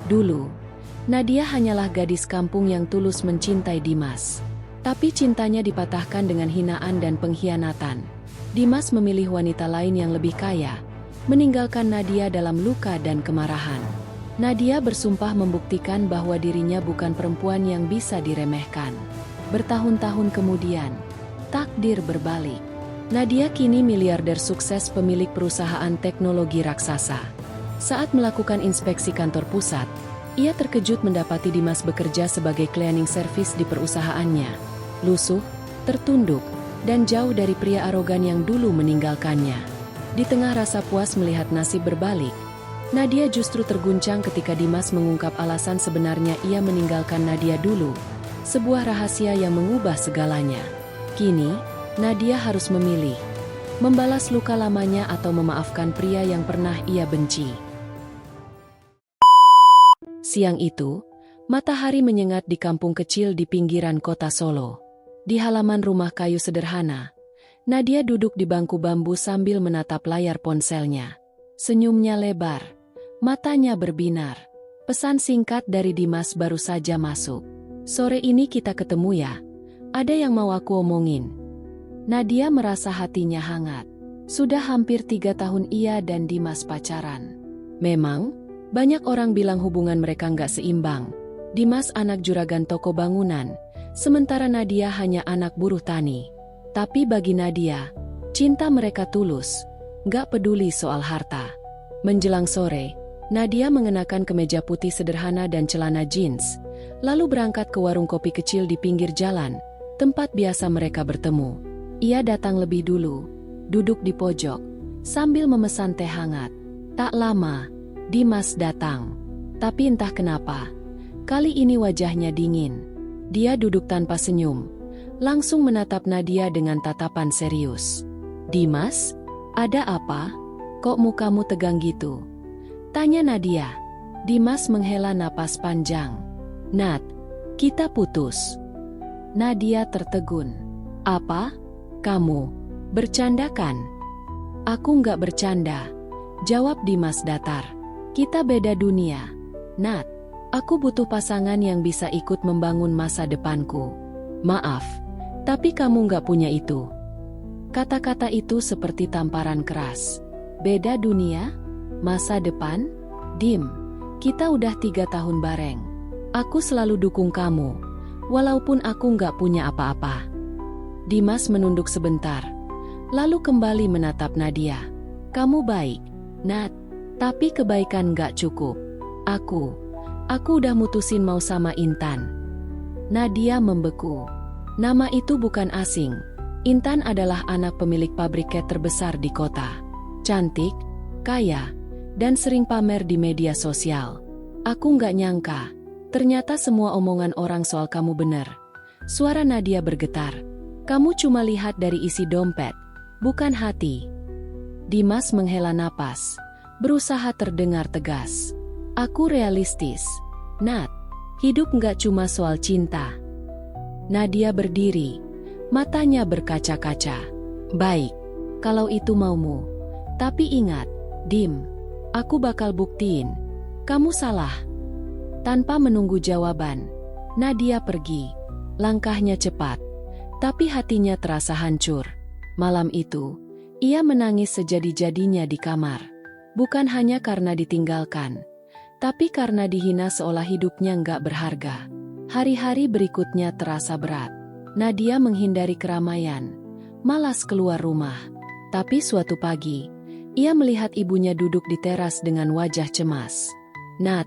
Dulu, Nadia hanyalah gadis kampung yang tulus mencintai Dimas. Tapi cintanya dipatahkan dengan hinaan dan pengkhianatan. Dimas memilih wanita lain yang lebih kaya, meninggalkan Nadia dalam luka dan kemarahan. Nadia bersumpah membuktikan bahwa dirinya bukan perempuan yang bisa diremehkan. Bertahun-tahun kemudian, takdir berbalik. Nadia kini miliarder sukses, pemilik perusahaan teknologi raksasa. Saat melakukan inspeksi kantor pusat, ia terkejut mendapati Dimas bekerja sebagai cleaning service di perusahaannya. Lusuh, tertunduk, dan jauh dari pria arogan yang dulu meninggalkannya. Di tengah rasa puas melihat nasib berbalik, Nadia justru terguncang ketika Dimas mengungkap alasan sebenarnya ia meninggalkan Nadia dulu. Sebuah rahasia yang mengubah segalanya. Kini, Nadia harus memilih, membalas luka lamanya atau memaafkan pria yang pernah ia benci. Siang itu, matahari menyengat di kampung kecil di pinggiran kota Solo. Di halaman rumah kayu sederhana, Nadia duduk di bangku bambu sambil menatap layar ponselnya. Senyumnya lebar, matanya berbinar. Pesan singkat dari Dimas baru saja masuk. "Sore ini kita ketemu ya. Ada yang mau aku omongin." Nadia merasa hatinya hangat. Sudah hampir 3 tahun ia dan Dimas pacaran. Memang, banyak orang bilang hubungan mereka nggak seimbang. Dimas anak juragan toko bangunan, sementara Nadia hanya anak buruh tani. Tapi bagi Nadia, cinta mereka tulus, nggak peduli soal harta. Menjelang sore, Nadia mengenakan kemeja putih sederhana dan celana jeans, lalu berangkat ke warung kopi kecil di pinggir jalan, tempat biasa mereka bertemu. Ia datang lebih dulu, duduk di pojok, sambil memesan teh hangat. Tak lama, Dimas datang. Tapi entah kenapa, kali ini wajahnya dingin. Dia duduk tanpa senyum, langsung menatap Nadia dengan tatapan serius. "Dimas, ada apa? Kok mukamu tegang gitu?" tanya Nadia. Dimas menghela napas panjang. "Nat, kita putus." Nadia tertegun. "Apa? Kamu bercanda kan?" "Aku nggak bercanda," jawab Dimas datar. "Kita beda dunia, Nat. Aku butuh pasangan yang bisa ikut membangun masa depanku. Maaf, tapi kamu nggak punya itu." Kata-kata itu seperti tamparan keras. Beda dunia? Masa depan? Dim, kita udah 3 tahun bareng. Aku selalu dukung kamu, walaupun aku nggak punya apa-apa. Dimas menunduk sebentar, lalu kembali menatap Nadia. "Kamu baik, Nat. Tapi kebaikan gak cukup. Aku udah mutusin mau sama Intan." Nadia membeku. Nama itu bukan asing. Intan adalah anak pemilik pabrik cat terbesar di kota. Cantik, kaya, dan sering pamer di media sosial. "Aku gak nyangka, ternyata semua omongan orang soal kamu bener." Suara Nadia bergetar. "Kamu cuma lihat dari isi dompet, bukan hati." Dimas menghela napas, berusaha terdengar tegas. "Aku realistis, Nat. Hidup nggak cuma soal cinta." Nadia berdiri, matanya berkaca-kaca. "Baik, kalau itu maumu. Tapi ingat, Dim, aku bakal buktiin kamu salah." Tanpa menunggu jawaban, Nadia pergi. Langkahnya cepat, tapi hatinya terasa hancur. Malam itu, ia menangis sejadi-jadinya di kamar. Bukan hanya karena ditinggalkan, tapi karena dihina seolah hidupnya nggak berharga. Hari-hari berikutnya terasa berat. Nadia menghindari keramaian, malas keluar rumah. Tapi suatu pagi, ia melihat ibunya duduk di teras dengan wajah cemas. "Nat,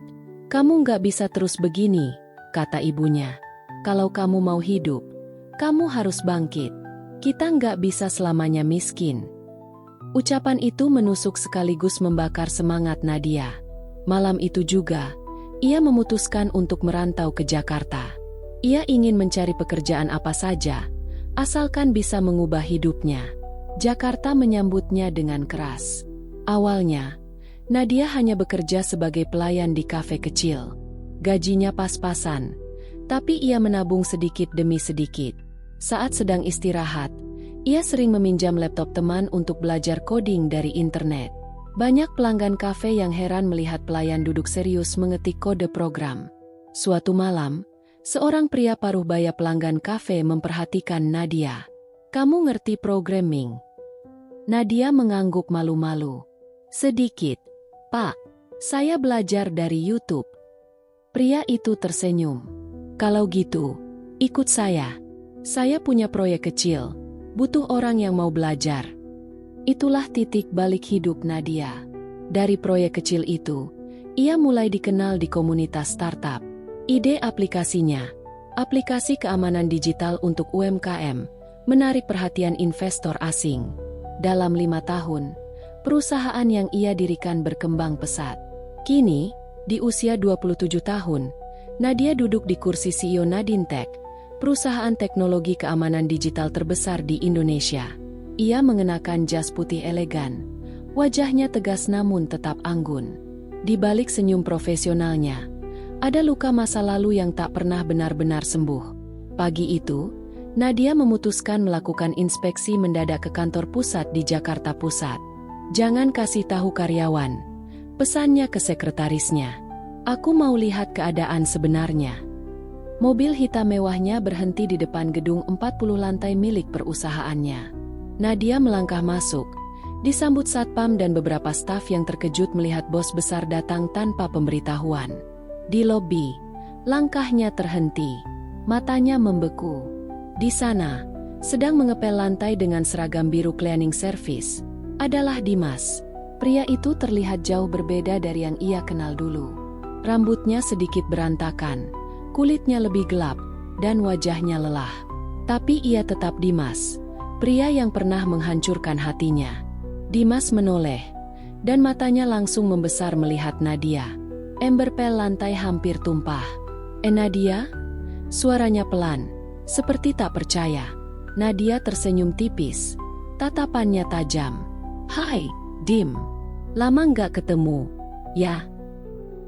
kamu nggak bisa terus begini," kata ibunya. "Kalau kamu mau hidup, kamu harus bangkit. Kita nggak bisa selamanya miskin." Ucapan itu menusuk sekaligus membakar semangat Nadia. Malam itu juga, ia memutuskan untuk merantau ke Jakarta. Ia ingin mencari pekerjaan apa saja, asalkan bisa mengubah hidupnya. Jakarta menyambutnya dengan keras. Awalnya, Nadia hanya bekerja sebagai pelayan di kafe kecil. Gajinya pas-pasan, tapi ia menabung sedikit demi sedikit. Saat sedang istirahat, ia sering meminjam laptop teman untuk belajar coding dari internet. Banyak pelanggan kafe yang heran melihat pelayan duduk serius mengetik kode program. Suatu malam, seorang pria paruh baya pelanggan kafe memperhatikan Nadia. "Kamu ngerti programming?" Nadia mengangguk malu-malu. "Sedikit, Pak. Saya belajar dari YouTube." Pria itu tersenyum. "Kalau gitu, ikut saya. Saya punya proyek kecil. Butuh orang yang mau belajar." Itulah titik balik hidup Nadia. Dari proyek kecil itu, ia mulai dikenal di komunitas startup. Ide aplikasinya, aplikasi keamanan digital untuk UMKM, menarik perhatian investor asing. Dalam 5 tahun, perusahaan yang ia dirikan berkembang pesat. Kini, di usia 27 tahun, Nadia duduk di kursi CEO Nadintech, perusahaan teknologi keamanan digital terbesar di Indonesia. Ia mengenakan jas putih elegan, wajahnya tegas namun tetap anggun. Di balik senyum profesionalnya, ada luka masa lalu yang tak pernah benar-benar sembuh. Pagi itu, Nadia memutuskan melakukan inspeksi mendadak ke kantor pusat di Jakarta Pusat. "Jangan kasih tahu karyawan," pesannya ke sekretarisnya. "Aku mau lihat keadaan sebenarnya." Mobil hitam mewahnya berhenti di depan gedung 40 lantai milik perusahaannya. Nadia melangkah masuk, disambut satpam dan beberapa staf yang terkejut melihat bos besar datang tanpa pemberitahuan. Di lobi, langkahnya terhenti, matanya membeku. Di sana, sedang mengepel lantai dengan seragam biru cleaning service, adalah Dimas. Pria itu terlihat jauh berbeda dari yang ia kenal dulu. Rambutnya sedikit berantakan, kulitnya lebih gelap, dan wajahnya lelah. Tapi ia tetap Dimas, pria yang pernah menghancurkan hatinya. Dimas menoleh, dan matanya langsung membesar melihat Nadia. Ember pel lantai hampir tumpah. Nadia?" Suaranya pelan, seperti tak percaya. Nadia tersenyum tipis, tatapannya tajam. "Hai, Dim. Lama nggak ketemu, ya?"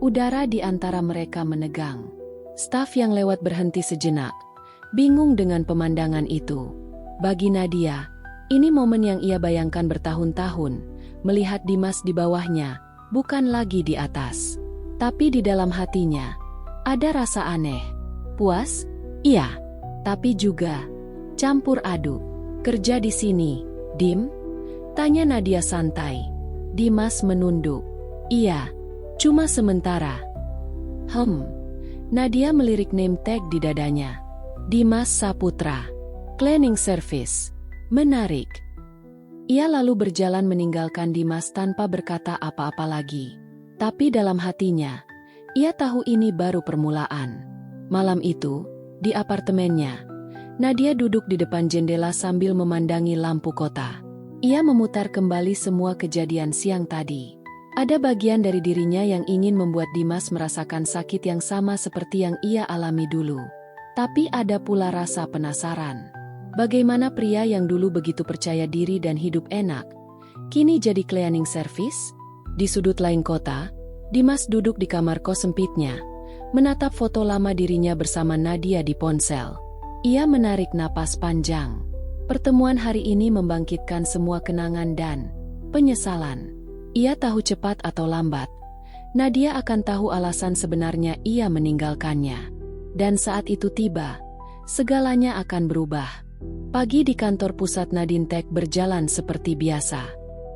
Udara di antara mereka menegang. Staf yang lewat berhenti sejenak, bingung dengan pemandangan itu. Bagi Nadia, ini momen yang ia bayangkan bertahun-tahun, melihat Dimas di bawahnya, bukan lagi di atas. Tapi di dalam hatinya, ada rasa aneh. Puas? Iya. Tapi juga campur aduk. "Kerja di sini, Dim?" tanya Nadia santai. Dimas menunduk. "Iya, cuma sementara." Nadia melirik name tag di dadanya. Dimas Saputra, Cleaning Service. Menarik. Ia lalu berjalan meninggalkan Dimas tanpa berkata apa-apa lagi. Tapi dalam hatinya, ia tahu ini baru permulaan. Malam itu, di apartemennya, Nadia duduk di depan jendela sambil memandangi lampu kota. Ia memutar kembali semua kejadian siang tadi. Ada bagian dari dirinya yang ingin membuat Dimas merasakan sakit yang sama seperti yang ia alami dulu. Tapi ada pula rasa penasaran. Bagaimana pria yang dulu begitu percaya diri dan hidup enak, kini jadi cleaning service? Di sudut lain kota, Dimas duduk di kamar kos sempitnya, menatap foto lama dirinya bersama Nadia di ponsel. Ia menarik napas panjang. Pertemuan hari ini membangkitkan semua kenangan dan penyesalan. Ia tahu cepat atau lambat, Nadia akan tahu alasan sebenarnya ia meninggalkannya. Dan saat itu tiba, segalanya akan berubah. Pagi di kantor pusat Nadintech berjalan seperti biasa.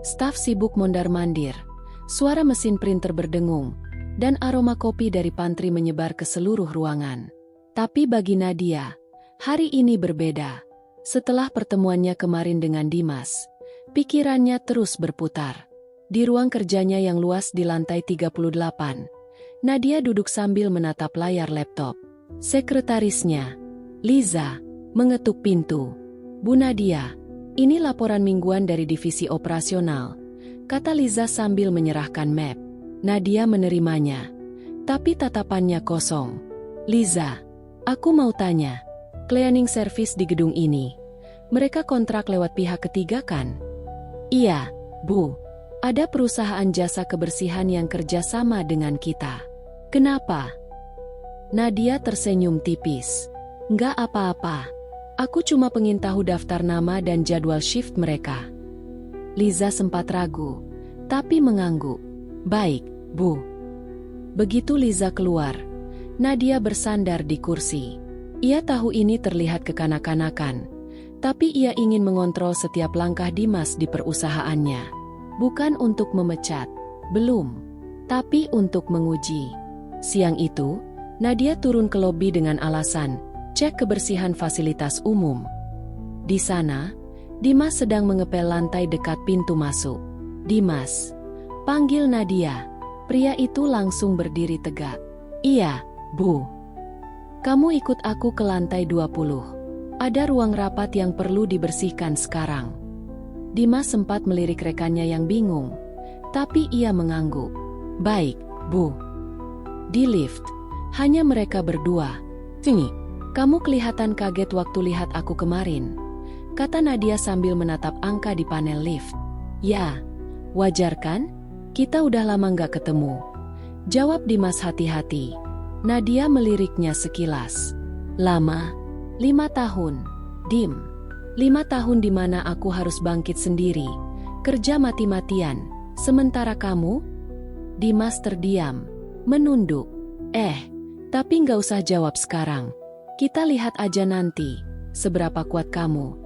Staf sibuk mondar-mandir, suara mesin printer berdengung, dan aroma kopi dari pantry menyebar ke seluruh ruangan. Tapi bagi Nadia, hari ini berbeda. Setelah pertemuannya kemarin dengan Dimas, pikirannya terus berputar. Di ruang kerjanya yang luas di lantai 38, Nadia duduk sambil menatap layar laptop. Sekretarisnya, Liza, mengetuk pintu. "Bu Nadia, ini laporan mingguan dari divisi operasional," kata Liza sambil menyerahkan map. Nadia menerimanya, tapi tatapannya kosong. "Liza, aku mau tanya, cleaning service di gedung ini, mereka kontrak lewat pihak ketiga kan?" "Iya, Bu. Ada perusahaan jasa kebersihan yang kerja sama dengan kita." "Kenapa?" Nadia tersenyum tipis. "Nggak apa-apa. Aku cuma pengen tahu daftar nama dan jadwal shift mereka." Liza sempat ragu, tapi mengangguk. Baik, Bu. Begitu Liza keluar, Nadia bersandar di kursi. Ia tahu ini terlihat kekanak-kanakan, tapi ia ingin mengontrol setiap langkah Dimas di perusahaannya. Bukan untuk memecat, belum, tapi untuk menguji. Siang itu, Nadia turun ke lobi dengan alasan cek kebersihan fasilitas umum. Di sana, Dimas sedang mengepel lantai dekat pintu masuk. Dimas, panggil Nadia. Pria itu langsung berdiri tegak. Iya, Bu. Kamu ikut aku ke lantai 20. Ada ruang rapat yang perlu dibersihkan sekarang. Dimas sempat melirik rekannya yang bingung, tapi ia mengangguk. Baik, Bu. Di lift, hanya mereka berdua. Sini, kamu kelihatan kaget waktu lihat aku kemarin, kata Nadia sambil menatap angka di panel lift. Ya, wajar kan? Kita udah lama nggak ketemu, jawab Dimas hati-hati. Nadia meliriknya sekilas. Lama? 5 tahun. Dim. 5 tahun di mana aku harus bangkit sendiri, kerja mati-matian. Sementara kamu? Dimas terdiam, menunduk. Tapi nggak usah jawab sekarang. Kita lihat aja nanti, seberapa kuat kamu,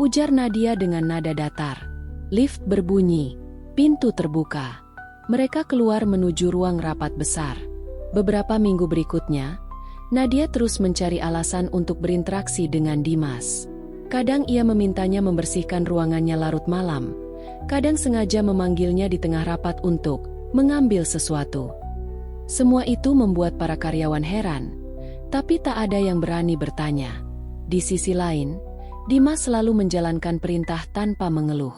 ujar Nadia dengan nada datar. Lift berbunyi, pintu terbuka. Mereka keluar menuju ruang rapat besar. Beberapa minggu berikutnya, Nadia terus mencari alasan untuk berinteraksi dengan Dimas. Kadang ia memintanya membersihkan ruangannya larut malam, kadang sengaja memanggilnya di tengah rapat untuk mengambil sesuatu. Semua itu membuat para karyawan heran, tapi tak ada yang berani bertanya. Di sisi lain, Dimas selalu menjalankan perintah tanpa mengeluh.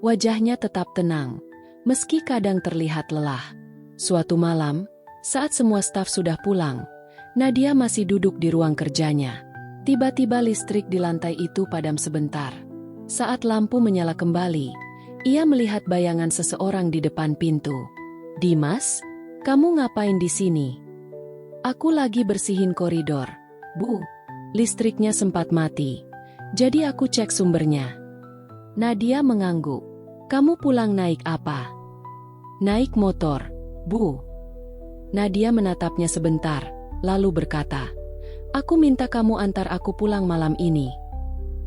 Wajahnya tetap tenang, meski kadang terlihat lelah. Suatu malam, saat semua staf sudah pulang, Nadia masih duduk di ruang kerjanya. Tiba-tiba listrik di lantai itu padam sebentar. Saat lampu menyala kembali, ia melihat bayangan seseorang di depan pintu. Dimas, kamu ngapain di sini? Aku lagi bersihin koridor, Bu. Listriknya sempat mati, jadi aku cek sumbernya. Nadia mengangguk. Kamu pulang naik apa? Naik motor, Bu. Nadia menatapnya sebentar, lalu berkata, aku minta kamu antar aku pulang malam ini.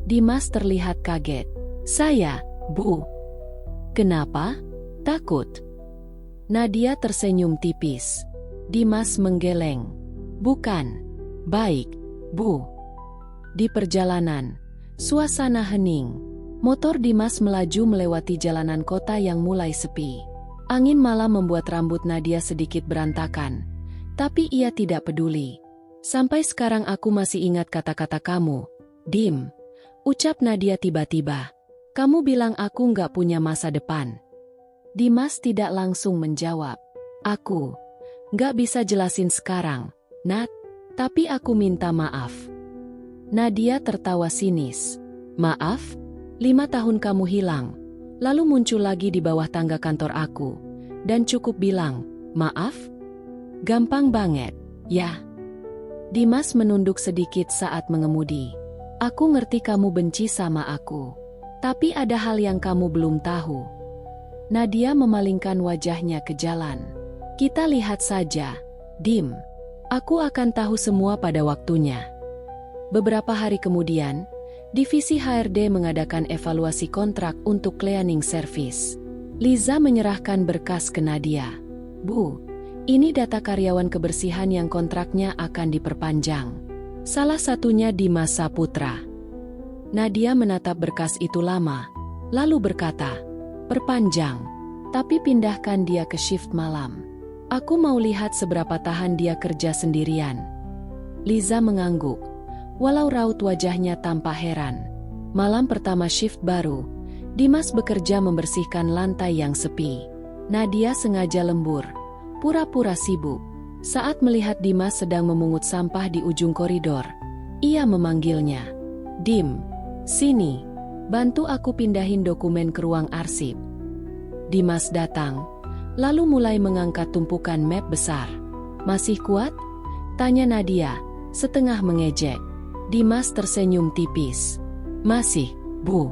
Dimas terlihat kaget. Saya, Bu. Kenapa? Takut? Nadia tersenyum tipis. Dimas menggeleng. Bukan. Baik, Bu. Di perjalanan, suasana hening. Motor Dimas melaju melewati jalanan kota yang mulai sepi. Angin malam membuat rambut Nadia sedikit berantakan, tapi ia tidak peduli. Sampai sekarang aku masih ingat kata-kata kamu, Dim. Ucap Nadia tiba-tiba. Kamu bilang aku nggak punya masa depan. Dimas tidak langsung menjawab. Aku nggak bisa jelasin sekarang, Nat, tapi aku minta maaf. Nadia tertawa sinis. Maaf? 5 tahun kamu hilang, lalu muncul lagi di bawah tangga kantor aku, dan cukup bilang, maaf? Gampang banget, ya. Dimas menunduk sedikit saat mengemudi. Aku ngerti kamu benci sama aku, tapi ada hal yang kamu belum tahu. Nadia memalingkan wajahnya ke jalan. Kita lihat saja, Dim. Aku akan tahu semua pada waktunya. Beberapa hari kemudian, Divisi HRD mengadakan evaluasi kontrak untuk cleaning service. Liza menyerahkan berkas ke Nadia. Bu, ini data karyawan kebersihan yang kontraknya akan diperpanjang. Salah satunya Dimas Saputra. Nadia menatap berkas itu lama, lalu berkata, perpanjang, tapi pindahkan dia ke shift malam. Aku mau lihat seberapa tahan dia kerja sendirian. Liza mengangguk. Walau raut wajahnya tampak heran. Malam pertama shift baru, Dimas bekerja membersihkan lantai yang sepi. Nadia sengaja lembur, pura-pura sibuk. Saat melihat Dimas sedang memungut sampah di ujung koridor, ia memanggilnya. Dim, sini, bantu aku pindahin dokumen ke ruang arsip. Dimas datang, lalu mulai mengangkat tumpukan map besar. Masih kuat? Tanya Nadia, setengah mengejek. Dimas tersenyum tipis. Masih, Bu.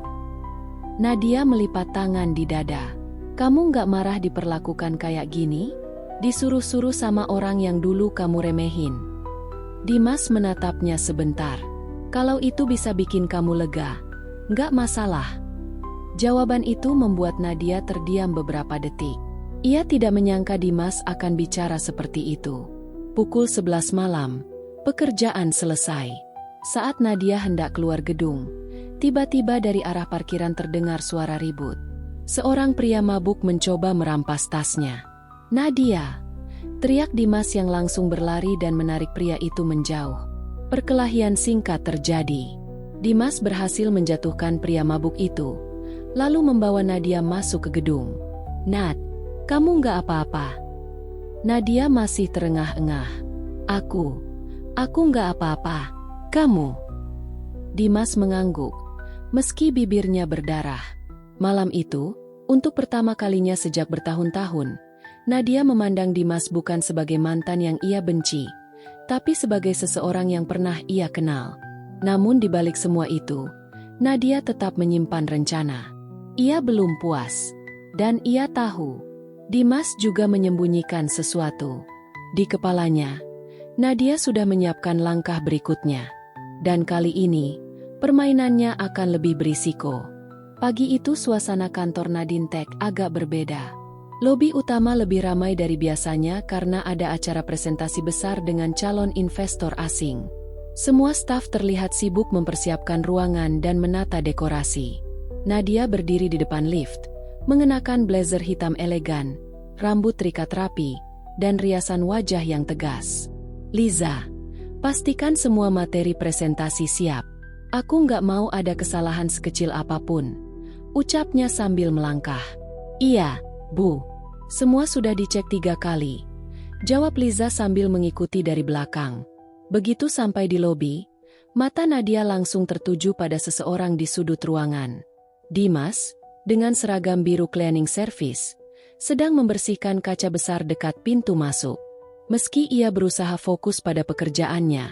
Nadia melipat tangan di dada. Kamu nggak marah diperlakukan kayak gini? Disuruh-suruh sama orang yang dulu kamu remehin. Dimas menatapnya sebentar. Kalau itu bisa bikin kamu lega, nggak masalah. Jawaban itu membuat Nadia terdiam beberapa detik. Ia tidak menyangka Dimas akan bicara seperti itu. Pukul 11 malam, pekerjaan selesai. Saat Nadia hendak keluar gedung, tiba-tiba dari arah parkiran terdengar suara ribut. Seorang pria mabuk mencoba merampas tasnya. "Nadia!" teriak Dimas yang langsung berlari dan menarik pria itu menjauh. Perkelahian singkat terjadi. Dimas berhasil menjatuhkan pria mabuk itu, lalu membawa Nadia masuk ke gedung. "Nad, kamu nggak apa-apa?" Nadia masih terengah-engah. Aku nggak apa-apa. Kamu?" Dimas mengangguk, meski bibirnya berdarah. Malam itu, untuk pertama kalinya sejak bertahun-tahun, Nadia memandang Dimas bukan sebagai mantan yang ia benci, tapi sebagai seseorang yang pernah ia kenal. Namun di balik semua itu, Nadia tetap menyimpan rencana. Ia belum puas, dan ia tahu Dimas juga menyembunyikan sesuatu. Di kepalanya, Nadia sudah menyiapkan langkah berikutnya. Dan kali ini, permainannya akan lebih berisiko. Pagi itu suasana kantor Nadine Tech agak berbeda. Lobi utama lebih ramai dari biasanya karena ada acara presentasi besar dengan calon investor asing. Semua staf terlihat sibuk mempersiapkan ruangan dan menata dekorasi. Nadia berdiri di depan lift, mengenakan blazer hitam elegan, rambut terikat rapi, dan riasan wajah yang tegas. "Liza, pastikan semua materi presentasi siap. Aku nggak mau ada kesalahan sekecil apapun," ucapnya sambil melangkah. "Iya, Bu. Semua sudah dicek 3 kali," jawab Liza sambil mengikuti dari belakang. Begitu sampai di lobi, mata Nadia langsung tertuju pada seseorang di sudut ruangan. Dimas, dengan seragam biru cleaning service, sedang membersihkan kaca besar dekat pintu masuk. Meski ia berusaha fokus pada pekerjaannya,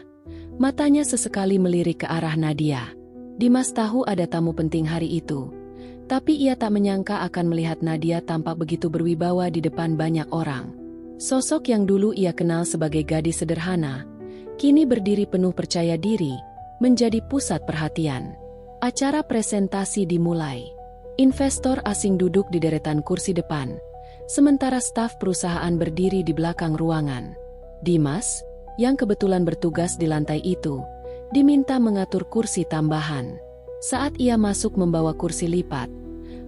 matanya sesekali melirik ke arah Nadia. Dimas tahu ada tamu penting hari itu, tapi ia tak menyangka akan melihat Nadia tampak begitu berwibawa di depan banyak orang. Sosok yang dulu ia kenal sebagai gadis sederhana, kini berdiri penuh percaya diri, menjadi pusat perhatian. Acara presentasi dimulai. Investor asing duduk di deretan kursi depan, sementara staf perusahaan berdiri di belakang ruangan. Dimas, yang kebetulan bertugas di lantai itu, diminta mengatur kursi tambahan. Saat ia masuk membawa kursi lipat,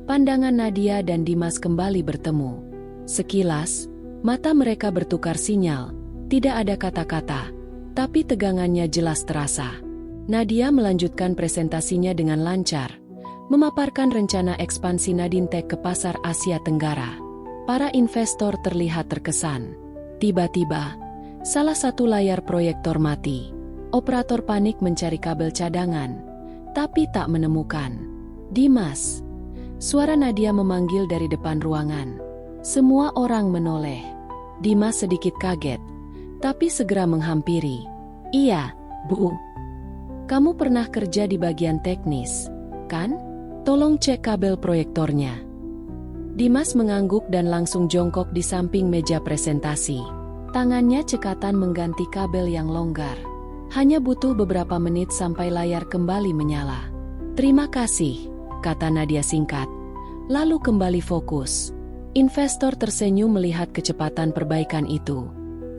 pandangan Nadia dan Dimas kembali bertemu. Sekilas, mata mereka bertukar sinyal, tidak ada kata-kata, tapi tegangannya jelas terasa. Nadia melanjutkan presentasinya dengan lancar, memaparkan rencana ekspansi Nadine Tech ke pasar Asia Tenggara. Para investor terlihat terkesan. Tiba-tiba, salah satu layar proyektor mati. Operator panik mencari kabel cadangan, tapi tak menemukan. "Dimas!" Suara Nadia memanggil dari depan ruangan. Semua orang menoleh. Dimas sedikit kaget, tapi segera menghampiri. "Iya, Bu. Kamu pernah kerja di bagian teknis, kan? Tolong cek kabel proyektornya." Dimas mengangguk dan langsung jongkok di samping meja presentasi. Tangannya cekatan mengganti kabel yang longgar. Hanya butuh beberapa menit sampai layar kembali menyala. "Terima kasih," kata Nadia singkat, lalu kembali fokus. Investor tersenyum melihat kecepatan perbaikan itu.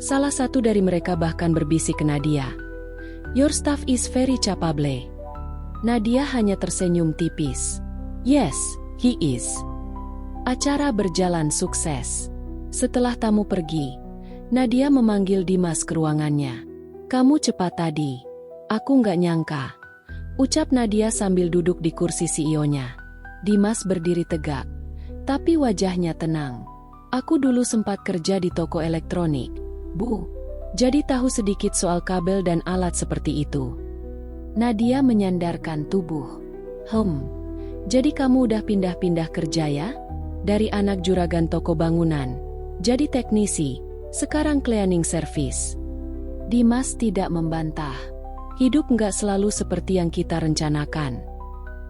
Salah satu dari mereka bahkan berbisik ke Nadia, "Your staff is very capable." Nadia hanya tersenyum tipis. "Yes, he is." Acara berjalan sukses. Setelah tamu pergi, Nadia memanggil Dimas ke ruangannya. "Kamu cepat tadi. Aku nggak nyangka," ucap Nadia sambil duduk di kursi CEO-nya. Dimas berdiri tegak, tapi wajahnya tenang. "Aku dulu sempat kerja di toko elektronik, Bu. Jadi tahu sedikit soal kabel dan alat seperti itu." Nadia menyandarkan tubuh. Jadi kamu udah pindah-pindah kerja ya? Dari anak juragan toko bangunan, jadi teknisi, sekarang cleaning service." Dimas tidak membantah. Hidup nggak selalu seperti yang kita rencanakan.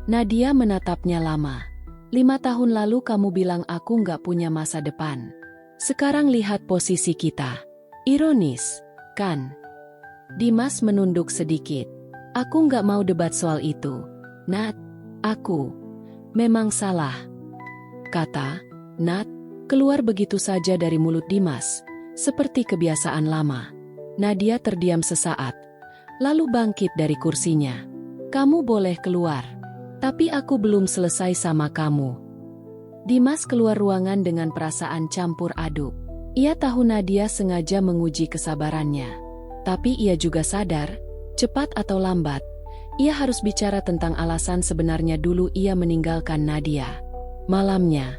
Nadia menatapnya lama. 5 tahun lalu kamu bilang aku nggak punya masa depan. Sekarang lihat posisi kita. Ironis, kan? Dimas menunduk sedikit. Aku nggak mau debat soal itu. Nat, aku memang salah. Kata Nat keluar begitu saja dari mulut Dimas, seperti kebiasaan lama. Nadia terdiam sesaat, lalu bangkit dari kursinya. Kamu boleh keluar, tapi aku belum selesai sama kamu. Dimas keluar ruangan dengan perasaan campur aduk. Ia tahu Nadia sengaja menguji kesabarannya. Tapi ia juga sadar, cepat atau lambat, ia harus bicara tentang alasan sebenarnya dulu ia meninggalkan Nadia. Malamnya,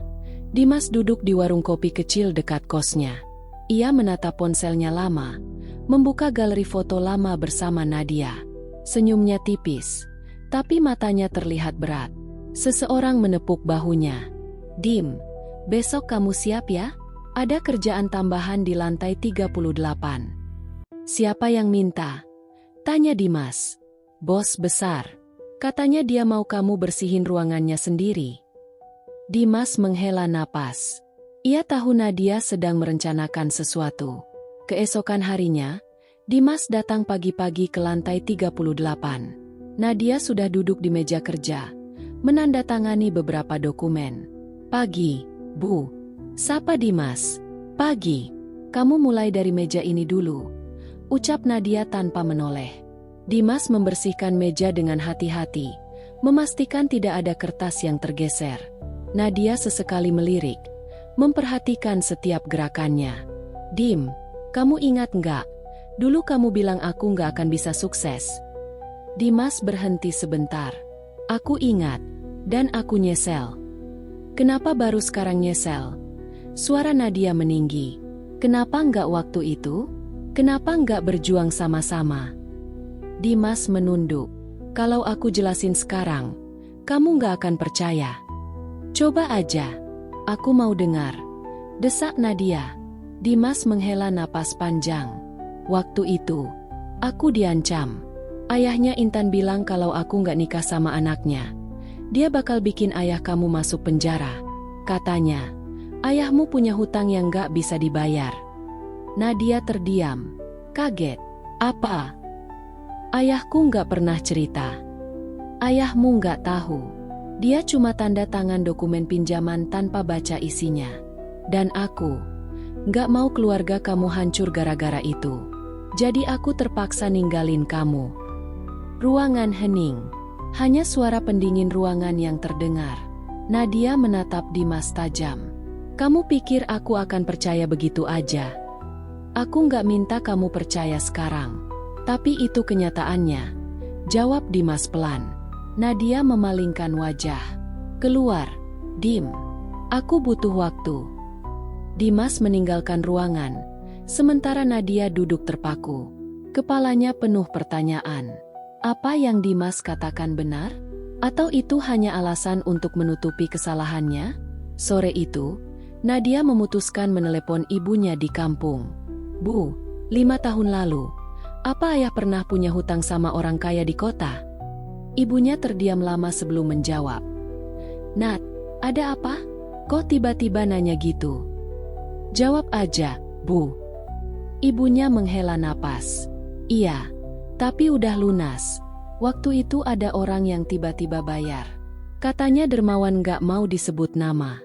Dimas duduk di warung kopi kecil dekat kosnya. Ia menatap ponselnya lama, membuka galeri foto lama bersama Nadia. Senyumnya tipis, tapi matanya terlihat berat. Seseorang menepuk bahunya. Dim, besok kamu siap ya? Ada kerjaan tambahan di lantai 38. Siapa yang minta? Tanya Dimas. Bos besar. Katanya dia mau kamu bersihin ruangannya sendiri. Dimas menghela napas. Ia tahu Nadia sedang merencanakan sesuatu. Keesokan harinya, Dimas datang pagi-pagi ke lantai 38. Nadia sudah duduk di meja kerja, menandatangani beberapa dokumen. Pagi, Bu. Sapa Dimas. Pagi. Kamu mulai dari meja ini dulu, ucap Nadia tanpa menoleh. Dimas membersihkan meja dengan hati-hati, memastikan tidak ada kertas yang tergeser. Nadia sesekali melirik, memperhatikan setiap gerakannya. Dim, kamu ingat nggak? Dulu kamu bilang aku nggak akan bisa sukses. Dimas berhenti sebentar. Aku ingat, dan aku nyesel. Kenapa baru sekarang nyesel? Suara Nadia meninggi. Kenapa nggak waktu itu? Kenapa nggak berjuang sama-sama? Dimas menunduk. Kalau aku jelasin sekarang, kamu nggak akan percaya. Coba aja. Aku mau dengar. Desak Nadia. Dimas menghela napas panjang. Waktu itu, aku diancam. Ayahnya Intan bilang kalau aku nggak nikah sama anaknya, dia bakal bikin ayah kamu masuk penjara. Katanya, ayahmu punya hutang yang nggak bisa dibayar. Nadia terdiam, kaget. Apa? Ayahku nggak pernah cerita. Ayahmu nggak tahu. Dia cuma tanda tangan dokumen pinjaman tanpa baca isinya. Dan aku nggak mau keluarga kamu hancur gara-gara itu. Jadi aku terpaksa ninggalin kamu. Ruangan hening. Hanya suara pendingin ruangan yang terdengar. Nadia menatap Dimas tajam. Kamu pikir aku akan percaya begitu aja? Aku nggak minta kamu percaya sekarang. Tapi itu kenyataannya. Jawab Dimas pelan. Nadia memalingkan wajah. Keluar, Dim. Aku butuh waktu. Dimas meninggalkan ruangan, sementara Nadia duduk terpaku. Kepalanya penuh pertanyaan. Apa yang Dimas katakan benar? Atau itu hanya alasan untuk menutupi kesalahannya? Sore itu, Nadia memutuskan menelepon ibunya di kampung. Bu, 5 tahun lalu, apa ayah pernah punya hutang sama orang kaya di kota? Ibunya terdiam lama sebelum menjawab. Nat, ada apa? Kok tiba-tiba nanya gitu? Jawab aja, Bu. Ibunya menghela napas. Iya, tapi udah lunas. Waktu itu ada orang yang tiba-tiba bayar. Katanya dermawan gak mau disebut nama.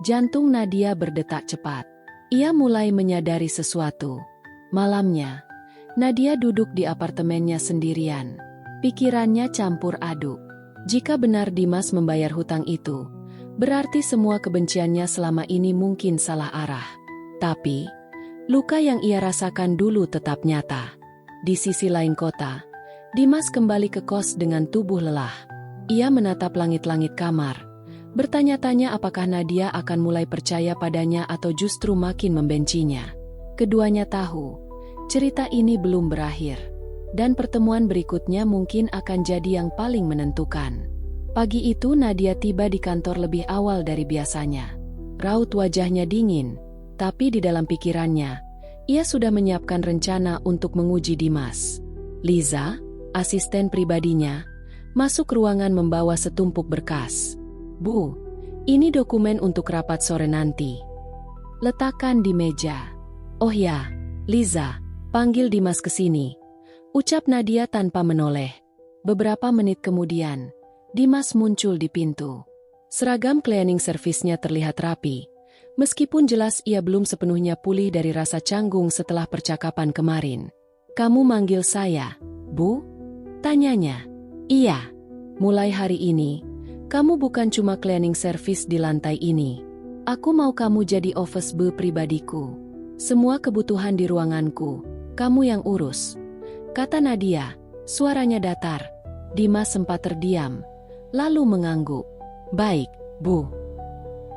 Jantung Nadia berdetak cepat. Ia mulai menyadari sesuatu. Malamnya, Nadia duduk di apartemennya sendirian. Pikirannya campur aduk. Jika benar Dimas membayar hutang itu, berarti semua kebenciannya selama ini mungkin salah arah. Tapi, luka yang ia rasakan dulu tetap nyata. Di sisi lain kota, Dimas kembali ke kos dengan tubuh lelah. Ia menatap langit-langit kamar, bertanya-tanya apakah Nadia akan mulai percaya padanya atau justru makin membencinya. Keduanya tahu, cerita ini belum berakhir, dan pertemuan berikutnya mungkin akan jadi yang paling menentukan. Pagi itu Nadia tiba di kantor lebih awal dari biasanya. Raut wajahnya dingin, tapi di dalam pikirannya, ia sudah menyiapkan rencana untuk menguji Dimas. Liza, asisten pribadinya, masuk ruangan membawa setumpuk berkas. Bu, Ini dokumen untuk rapat sore nanti. Letakkan di meja. Oh ya, Liza, panggil Dimas ke sini. Ucap Nadia tanpa menoleh. Beberapa menit kemudian, Dimas muncul di pintu. Seragam cleaning service-nya terlihat rapi. Meskipun jelas ia belum sepenuhnya pulih dari rasa canggung setelah percakapan kemarin. Kamu manggil saya, Bu? Tanyanya. Iya. Mulai hari ini, kamu bukan cuma cleaning service di lantai ini. Aku mau kamu jadi office boy pribadiku. Semua kebutuhan di ruanganku, kamu yang urus. Kata Nadia, suaranya datar. Dimas sempat terdiam, lalu mengangguk. Baik, Bu.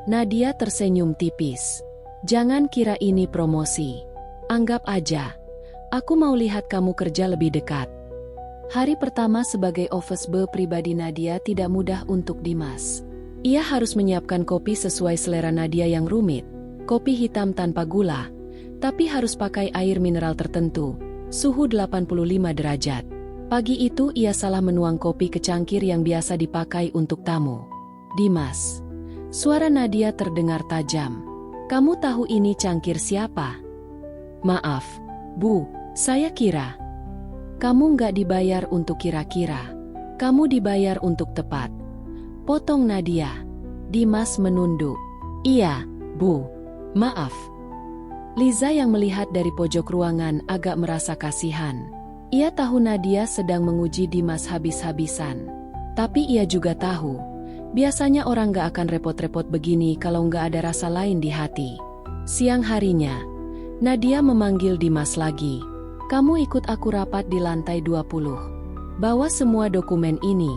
Nadia tersenyum tipis. Jangan kira ini promosi. Anggap aja, aku mau lihat kamu kerja lebih dekat. Hari pertama sebagai office boy pribadi Nadia tidak mudah untuk Dimas. Ia harus menyiapkan kopi sesuai selera Nadia yang rumit. Kopi hitam tanpa gula, tapi harus pakai air mineral tertentu, suhu 85 derajat. Pagi itu ia salah menuang kopi ke cangkir yang biasa dipakai untuk tamu. Dimas. Suara Nadia terdengar tajam. Kamu tahu ini cangkir siapa? Maaf, Bu, saya kira. Kamu nggak dibayar untuk kira-kira. Kamu dibayar untuk tepat. Potong Nadia. Dimas menunduk. Iya, Bu. Maaf. Liza yang melihat dari pojok ruangan agak merasa kasihan. Ia tahu Nadia sedang menguji Dimas habis-habisan. Tapi ia juga tahu, biasanya orang nggak akan repot-repot begini kalau nggak ada rasa lain di hati. Siang harinya, Nadia memanggil Dimas lagi. Kamu ikut aku rapat di lantai 20. Bawa semua dokumen ini.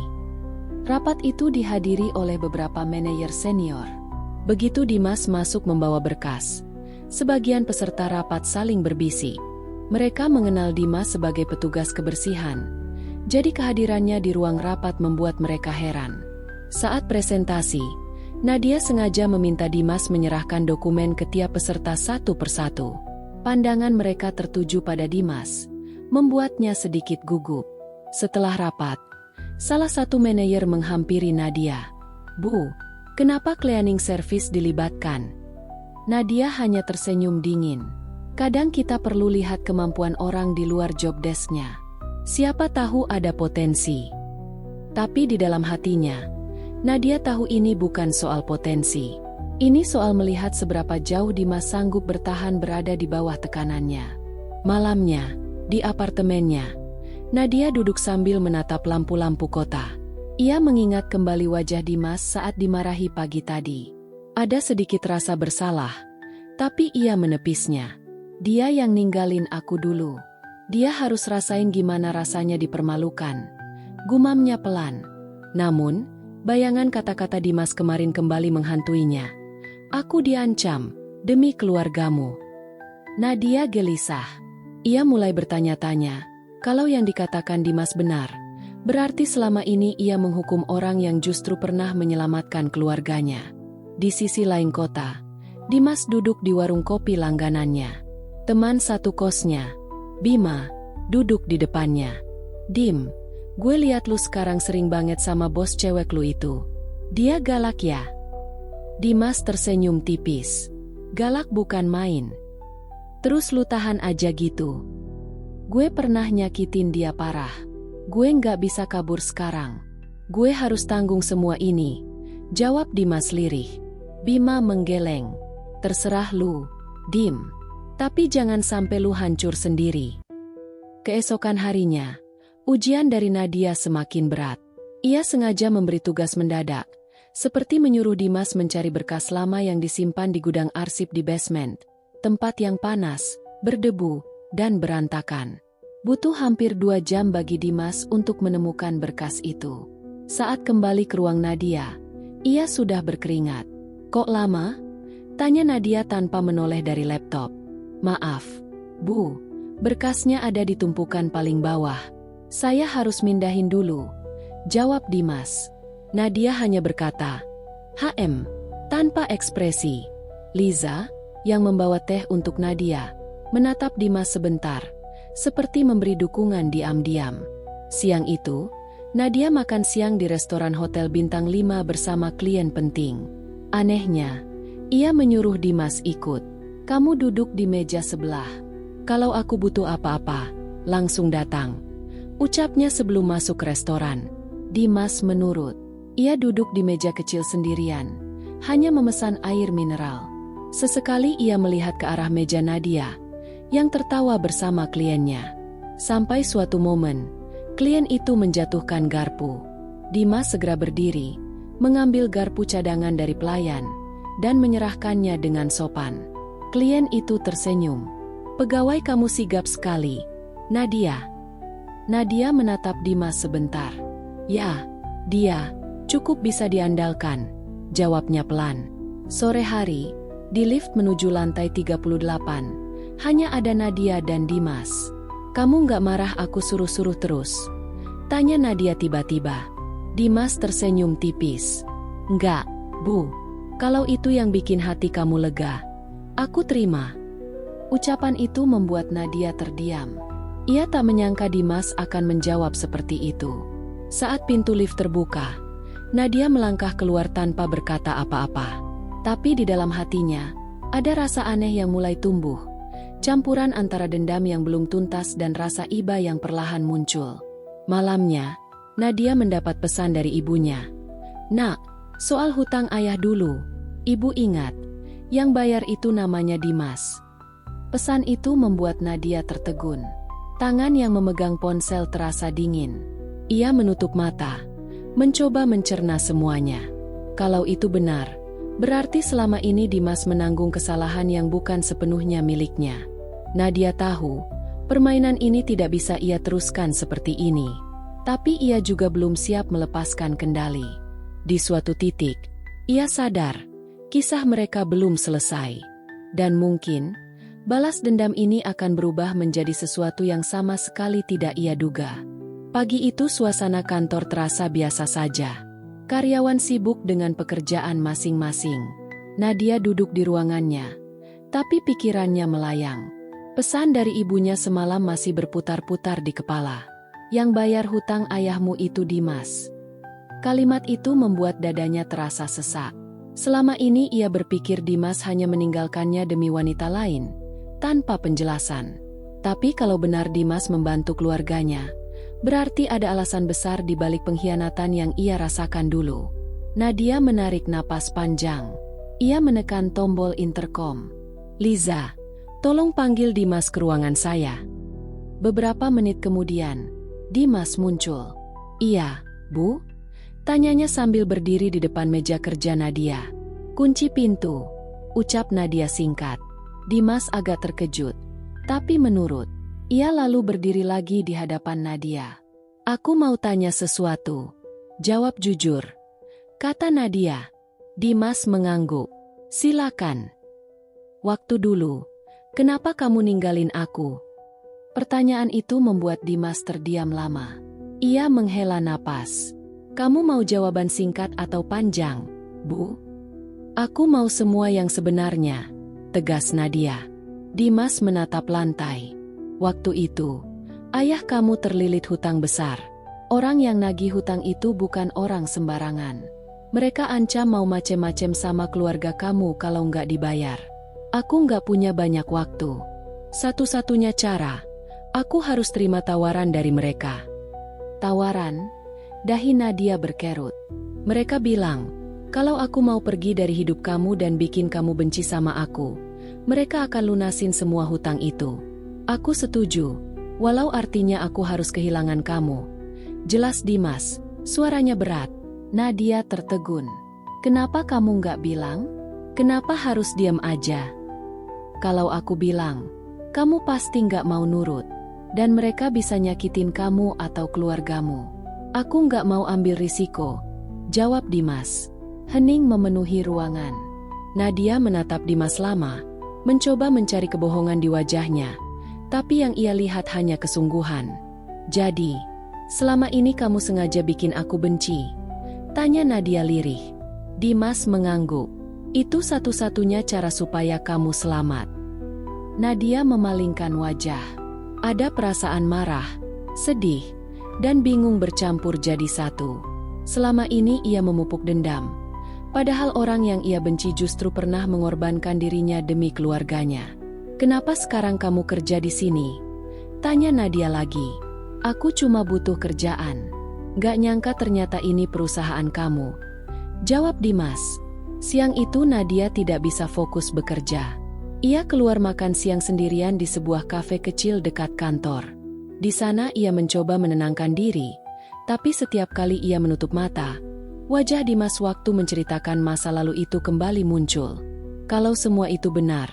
Rapat itu dihadiri oleh beberapa manajer senior. Begitu Dimas masuk membawa berkas, sebagian peserta rapat saling berbisik. Mereka mengenal Dimas sebagai petugas kebersihan. Jadi kehadirannya di ruang rapat membuat mereka heran. Saat presentasi, Nadia sengaja meminta Dimas menyerahkan dokumen ke tiap peserta satu persatu. Pandangan mereka tertuju pada Dimas, membuatnya sedikit gugup. Setelah rapat, salah satu manajer menghampiri Nadia. Bu, kenapa cleaning service dilibatkan? Nadia hanya tersenyum dingin. Kadang kita perlu lihat kemampuan orang di luar job desk-nya. Siapa tahu ada potensi. Tapi di dalam hatinya, Nadia tahu ini bukan soal potensi. Ini soal melihat seberapa jauh Dimas sanggup bertahan berada di bawah tekanannya. Malamnya, di apartemennya, Nadia duduk sambil menatap lampu-lampu kota. Ia mengingat kembali wajah Dimas saat dimarahi pagi tadi. Ada sedikit rasa bersalah, tapi ia menepisnya. Dia yang ninggalin aku dulu. Dia harus rasain gimana rasanya dipermalukan. Gumamnya pelan. Namun, bayangan kata-kata Dimas kemarin kembali menghantuinya. Aku diancam, demi keluargamu. Nadia gelisah. Ia mulai bertanya-tanya, kalau yang dikatakan Dimas benar, berarti selama ini ia menghukum orang yang justru pernah menyelamatkan keluarganya. Di sisi lain kota, Dimas duduk di warung kopi langganannya. Teman satu kosnya, Bima, duduk di depannya. Dim, gue liat lu sekarang sering banget sama bos cewek lu itu. Dia galak ya? Dimas tersenyum tipis. Galak bukan main. Terus lu tahan aja gitu. Gue pernah nyakitin dia parah. Gue nggak bisa kabur sekarang. Gue harus tanggung semua ini. Jawab Dimas lirih. Bima menggeleng. Terserah lu, Dim. Tapi jangan sampai lu hancur sendiri. Keesokan harinya, ujian dari Nadia semakin berat. Ia sengaja memberi tugas mendadak. Seperti menyuruh Dimas mencari berkas lama yang disimpan di gudang arsip di basement. Tempat yang panas, berdebu, dan berantakan. Butuh hampir 2 jam bagi Dimas untuk menemukan berkas itu. Saat kembali ke ruang Nadia, ia sudah berkeringat. Kok lama? Tanya Nadia tanpa menoleh dari laptop. Maaf, Bu, berkasnya ada di tumpukan paling bawah. Saya harus mindahin dulu. Jawab Dimas. Nadia hanya berkata, "HM," tanpa ekspresi. Liza, yang membawa teh untuk Nadia, menatap Dimas sebentar, seperti memberi dukungan diam-diam. Siang itu, Nadia makan siang di restoran hotel bintang 5 bersama klien penting. Anehnya, ia menyuruh Dimas ikut. Kamu duduk di meja sebelah. Kalau aku butuh apa-apa, langsung datang. Ucapnya sebelum masuk restoran. Dimas menurut. Ia duduk di meja kecil sendirian, hanya memesan air mineral. Sesekali ia melihat ke arah meja Nadia, yang tertawa bersama kliennya. Sampai suatu momen, klien itu menjatuhkan garpu. Dimas segera berdiri, mengambil garpu cadangan dari pelayan, dan menyerahkannya dengan sopan. Klien itu tersenyum. Pegawai kamu sigap sekali, Nadia. Nadia menatap Dimas sebentar. Ya, dia cukup bisa diandalkan, jawabnya pelan. Sore hari, di lift menuju lantai 38, hanya ada Nadia dan Dimas. Kamu nggak marah aku suruh-suruh terus? Tanya Nadia tiba-tiba. Dimas tersenyum tipis. Enggak, Bu. Kalau itu yang bikin hati kamu lega, aku terima. Ucapan itu membuat Nadia terdiam. Ia tak menyangka Dimas akan menjawab seperti itu. Saat pintu lift terbuka, Nadia melangkah keluar tanpa berkata apa-apa. Tapi di dalam hatinya, ada rasa aneh yang mulai tumbuh. Campuran antara dendam yang belum tuntas dan rasa iba yang perlahan muncul. Malamnya, Nadia mendapat pesan dari ibunya. Nak, soal hutang ayah dulu. Ibu ingat, yang bayar itu namanya Dimas. Pesan itu membuat Nadia tertegun. Tangan yang memegang ponsel terasa dingin. Ia menutup mata, mencoba mencerna semuanya. Kalau itu benar, berarti selama ini Dimas menanggung kesalahan yang bukan sepenuhnya miliknya. Nadia tahu, permainan ini tidak bisa ia teruskan seperti ini. Tapi ia juga belum siap melepaskan kendali. Di suatu titik, ia sadar, kisah mereka belum selesai. Dan mungkin, balas dendam ini akan berubah menjadi sesuatu yang sama sekali tidak ia duga. Pagi itu suasana kantor terasa biasa saja. Karyawan sibuk dengan pekerjaan masing-masing. Nadia duduk di ruangannya, tapi pikirannya melayang. Pesan dari ibunya semalam masih berputar-putar di kepala. Yang bayar hutang ayahmu itu Dimas. Kalimat itu membuat dadanya terasa sesak. Selama ini ia berpikir Dimas hanya meninggalkannya demi wanita lain, tanpa penjelasan. Tapi kalau benar Dimas membantu keluarganya, berarti ada alasan besar di balik pengkhianatan yang ia rasakan dulu. Nadia menarik napas panjang. Ia menekan tombol intercom. Liza, tolong panggil Dimas ke ruangan saya. Beberapa menit kemudian, Dimas muncul. Iya, Bu? Tanyanya sambil berdiri di depan meja kerja Nadia. Kunci pintu, ucap Nadia singkat. Dimas agak terkejut, tapi menurut. Ia lalu berdiri lagi di hadapan Nadia. Aku mau tanya sesuatu. Jawab jujur, kata Nadia. Dimas mengangguk. Silakan. Waktu dulu, kenapa kamu ninggalin aku? Pertanyaan itu membuat Dimas terdiam lama. Ia menghela napas. Kamu mau jawaban singkat atau panjang, Bu? Aku mau semua yang sebenarnya, tegas Nadia. Dimas menatap lantai. Waktu itu, ayah kamu terlilit hutang besar. Orang yang nagih hutang itu bukan orang sembarangan. Mereka ancam mau macem-macem sama keluarga kamu kalau nggak dibayar. Aku nggak punya banyak waktu. Satu-satunya cara, aku harus terima tawaran dari mereka. Tawaran? Dahi Nadia berkerut. Mereka bilang, kalau aku mau pergi dari hidup kamu dan bikin kamu benci sama aku, mereka akan lunasin semua hutang itu. Aku setuju, walau artinya aku harus kehilangan kamu. Jelas Dimas, suaranya berat. Nadia tertegun. Kenapa kamu nggak bilang? Kenapa harus diam aja? Kalau aku bilang, kamu pasti nggak mau nurut. Dan mereka bisa nyakitin kamu atau keluargamu. Aku nggak mau ambil risiko, jawab Dimas. Hening memenuhi ruangan. Nadia menatap Dimas lama, mencoba mencari kebohongan di wajahnya. Tapi yang ia lihat hanya kesungguhan. Jadi, selama ini kamu sengaja bikin aku benci? Tanya Nadia lirih. Dimas mengangguk. Itu satu-satunya cara supaya kamu selamat. Nadia memalingkan wajah. Ada perasaan marah, sedih, dan bingung bercampur jadi satu. Selama ini ia memupuk dendam. Padahal orang yang ia benci justru pernah mengorbankan dirinya demi keluarganya. "Kenapa sekarang kamu kerja di sini?" tanya Nadia lagi. "Aku cuma butuh kerjaan." "Gak nyangka ternyata ini perusahaan kamu," jawab Dimas. Siang itu Nadia tidak bisa fokus bekerja. Ia keluar makan siang sendirian di sebuah kafe kecil dekat kantor. Di sana ia mencoba menenangkan diri, tapi setiap kali ia menutup mata, wajah Dimas waktu menceritakan masa lalu itu kembali muncul. "Kalau semua itu benar,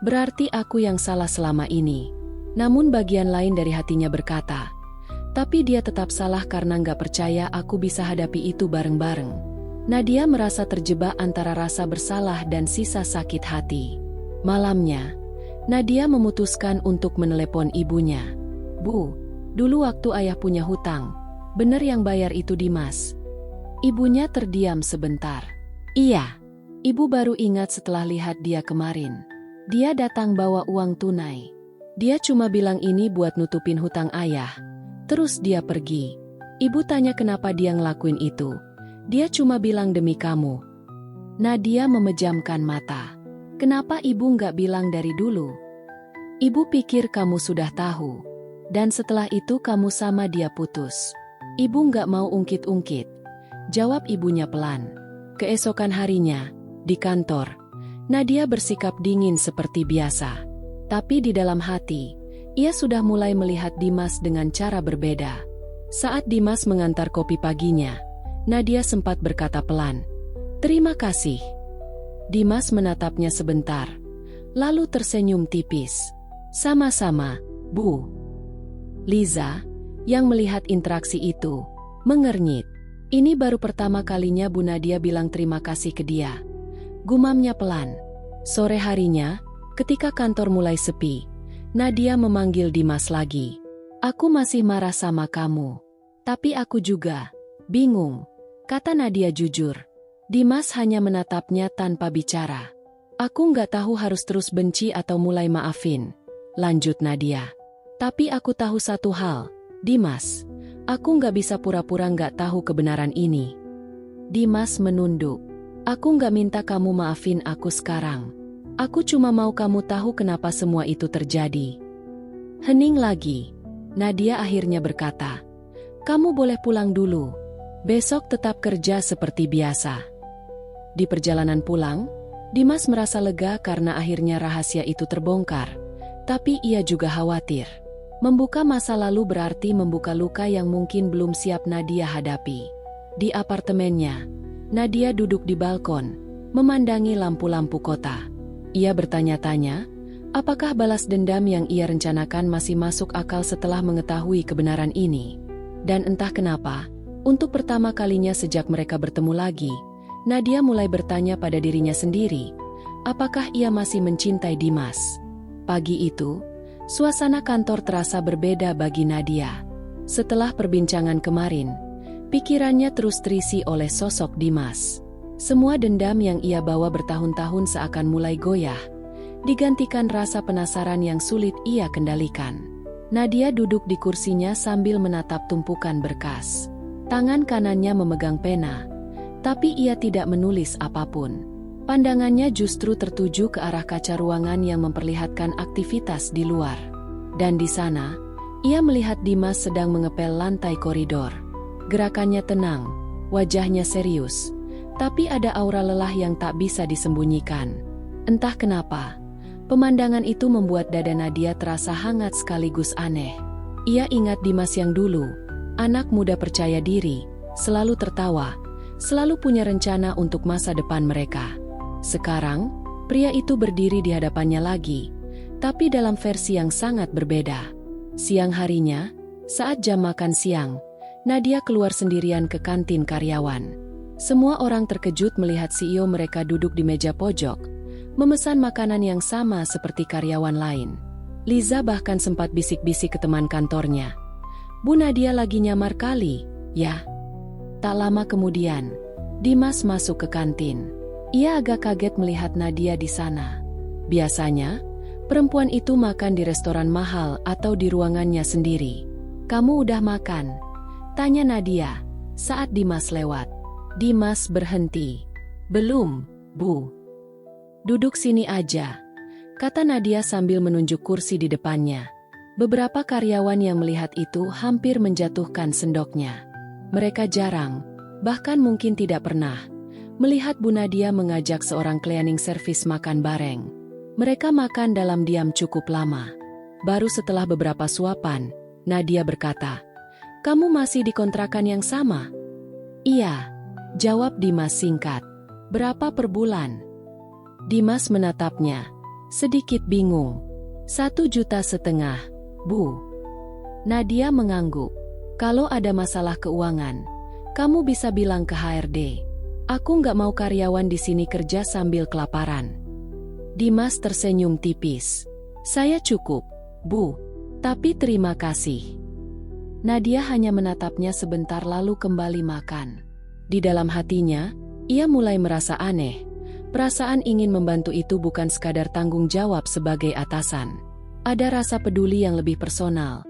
berarti aku yang salah selama ini." Namun bagian lain dari hatinya berkata, "Tapi dia tetap salah karena nggak percaya aku bisa hadapi itu bareng-bareng." Nadia merasa terjebak antara rasa bersalah dan sisa sakit hati. Malamnya, Nadia memutuskan untuk menelepon ibunya. "Bu, dulu waktu ayah punya hutang, bener yang bayar itu Dimas?" Ibunya terdiam sebentar. "Iya." Ibu baru ingat setelah lihat dia kemarin. Dia datang bawa uang tunai. Dia cuma bilang ini buat nutupin hutang ayah. Terus dia pergi. Ibu tanya kenapa dia ngelakuin itu. Dia cuma bilang demi kamu. Nadia memejamkan mata. "Kenapa ibu nggak bilang dari dulu?" "Ibu pikir kamu sudah tahu. Dan setelah itu kamu sama dia putus." "Ibu nggak mau ungkit-ungkit," jawab ibunya pelan. Keesokan harinya, di kantor, Nadia bersikap dingin seperti biasa. Tapi di dalam hati, ia sudah mulai melihat Dimas dengan cara berbeda. Saat Dimas mengantar kopi paginya, Nadia sempat berkata pelan, "Terima kasih." Dimas menatapnya sebentar, lalu tersenyum tipis. "Sama-sama, Bu." Liza, yang melihat interaksi itu, mengernyit. Ini baru pertama kalinya Bu Nadia bilang terima kasih ke dia. Gumamnya pelan. Sore harinya, ketika kantor mulai sepi, Nadia memanggil Dimas lagi. "Aku masih marah sama kamu. Tapi aku juga bingung," kata Nadia jujur. Dimas hanya menatapnya tanpa bicara. "Aku nggak tahu harus terus benci atau mulai maafin," lanjut Nadia. "Tapi aku tahu satu hal, Dimas. Aku nggak bisa pura-pura nggak tahu kebenaran ini." Dimas menunduk. "Aku nggak minta kamu maafin aku sekarang. Aku cuma mau kamu tahu kenapa semua itu terjadi." Hening lagi. Nadia akhirnya berkata, "Kamu boleh pulang dulu. Besok tetap kerja seperti biasa." Di perjalanan pulang, Dimas merasa lega karena akhirnya rahasia itu terbongkar. Tapi ia juga khawatir. Membuka masa lalu berarti membuka luka yang mungkin belum siap Nadia hadapi. Di apartemennya, Nadia duduk di balkon, memandangi lampu-lampu kota. Ia bertanya-tanya, apakah balas dendam yang ia rencanakan masih masuk akal setelah mengetahui kebenaran ini. Dan entah kenapa, untuk pertama kalinya sejak mereka bertemu lagi, Nadia mulai bertanya pada dirinya sendiri, apakah ia masih mencintai Dimas. Pagi itu, suasana kantor terasa berbeda bagi Nadia. Setelah perbincangan kemarin, pikirannya terus terisi oleh sosok Dimas. Semua dendam yang ia bawa bertahun-tahun seakan mulai goyah, digantikan rasa penasaran yang sulit ia kendalikan. Nadia duduk di kursinya sambil menatap tumpukan berkas. Tangan kanannya memegang pena, tapi ia tidak menulis apapun. Pandangannya justru tertuju ke arah kaca ruangan yang memperlihatkan aktivitas di luar. Dan di sana, ia melihat Dimas sedang mengepel lantai koridor. Gerakannya tenang, wajahnya serius. Tapi ada aura lelah yang tak bisa disembunyikan. Entah kenapa, pemandangan itu membuat dada Nadia terasa hangat sekaligus aneh. Ia ingat Dimas yang dulu, anak muda percaya diri, selalu tertawa, selalu punya rencana untuk masa depan mereka. Sekarang, pria itu berdiri di hadapannya lagi, tapi dalam versi yang sangat berbeda. Siang harinya, saat jam makan siang, Nadia keluar sendirian ke kantin karyawan. Semua orang terkejut melihat CEO mereka duduk di meja pojok, memesan makanan yang sama seperti karyawan lain. Liza bahkan sempat bisik-bisik ke teman kantornya. "Bu Nadia lagi nyamar kali, ya?" Tak lama kemudian, Dimas masuk ke kantin. Ia agak kaget melihat Nadia di sana. Biasanya, perempuan itu makan di restoran mahal atau di ruangannya sendiri. "Kamu udah makan?" tanya Nadia saat Dimas lewat. Dimas berhenti. Belum, Bu. Duduk sini aja, kata Nadia sambil menunjuk kursi di depannya. Beberapa karyawan yang melihat itu hampir menjatuhkan sendoknya. Mereka jarang, bahkan mungkin tidak pernah, melihat Bu Nadia mengajak seorang cleaning service makan bareng. Mereka makan dalam diam cukup lama. Baru setelah beberapa suapan, Nadia berkata, "Kamu masih di kontrakan yang sama?" "Iya," jawab Dimas singkat. "Berapa per bulan?" Dimas menatapnya, sedikit bingung. 1,5 juta, Bu. Nadia mengangguk. "Kalau ada masalah keuangan, kamu bisa bilang ke HRD. Aku nggak mau karyawan di sini kerja sambil kelaparan." Dimas tersenyum tipis. "Saya cukup, Bu. Tapi terima kasih." Nadia hanya menatapnya sebentar lalu kembali makan. Di dalam hatinya, ia mulai merasa aneh. Perasaan ingin membantu itu bukan sekadar tanggung jawab sebagai atasan. Ada rasa peduli yang lebih personal.